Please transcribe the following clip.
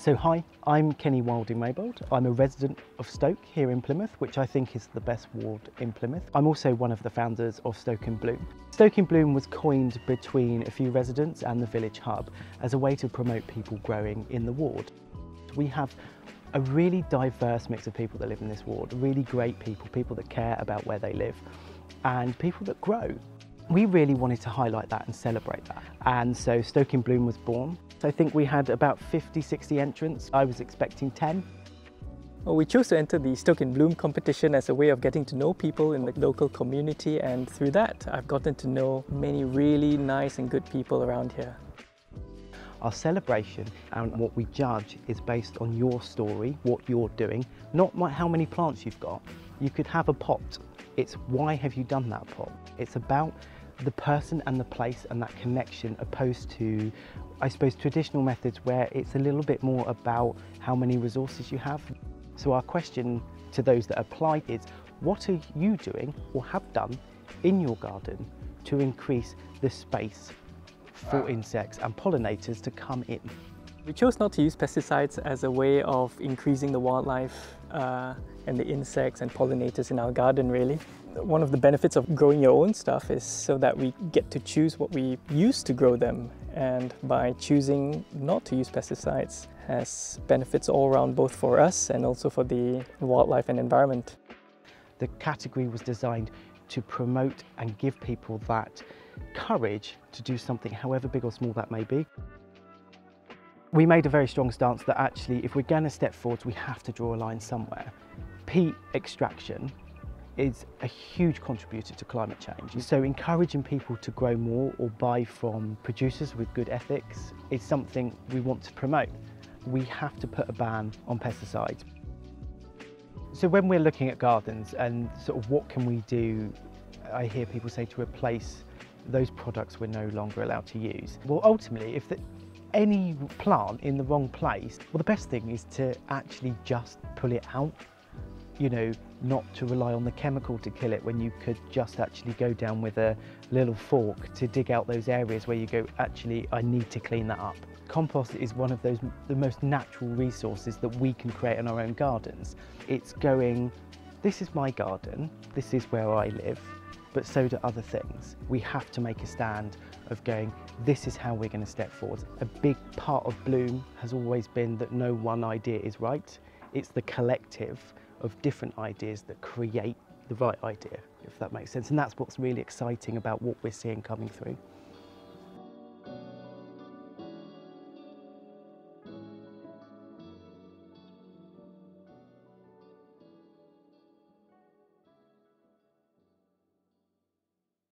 So hi, I'm Kenny Wilding Raybould. I'm a resident of Stoke here in Plymouth, which I think is the best ward in Plymouth. I'm also one of the founders of Stoke in Bloom. Stoke in Bloom was coined between a few residents and the village hub as a way to promote people growing in the ward. We have a really diverse mix of people that live in this ward, really great people, people that care about where they live, and people that grow. We really wanted to highlight that and celebrate that. And so Stoke in Bloom was born. So I think we had about 50, 60 entrants. I was expecting 10. Well, we chose to enter the Stoke in Bloom competition as a way of getting to know people in the local community, and through that I've gotten to know many really nice and good people around here. Our celebration and what we judge is based on your story, what you're doing, not how many plants you've got. You could have a pot. It's why have you done that pot? It's about the person and the place and that connection, opposed to, I suppose, traditional methods where it's a little bit more about how many resources you have. So our question to those that apply is, what are you doing or have done in your garden to increase the space for insects and pollinators to come in? We chose not to use pesticides as a way of increasing the wildlife and the insects and pollinators in our garden, really. One of the benefits of growing your own stuff is so that we get to choose what we use to grow them, and by choosing not to use pesticides has benefits all around, both for us and also for the wildlife and environment. The category was designed to promote and give people that courage to do something, however big or small that may be. We made a very strong stance that actually, if we're going to step forward, we have to draw a line somewhere. Peat extraction is a huge contributor to climate change. So encouraging people to grow more or buy from producers with good ethics is something we want to promote. We have to put a ban on pesticides. So when we're looking at gardens and sort of what can we do, I hear people say to replace those products we're no longer allowed to use. Well, ultimately, if any plant in the wrong place, well, the best thing is to actually just pull it out. You know, not to rely on the chemical to kill it, when you could just actually go down with a little fork to dig out those areas where you go, actually, I need to clean that up. Compost is one of the most natural resources that we can create in our own gardens. It's going, this is my garden, this is where I live, but so do other things. We have to make a stand of going, this is how we're going to step forward. A big part of Bloom has always been that no one idea is right. It's the collective of different ideas that create the right idea, if that makes sense. And that's what's really exciting about what we're seeing coming through.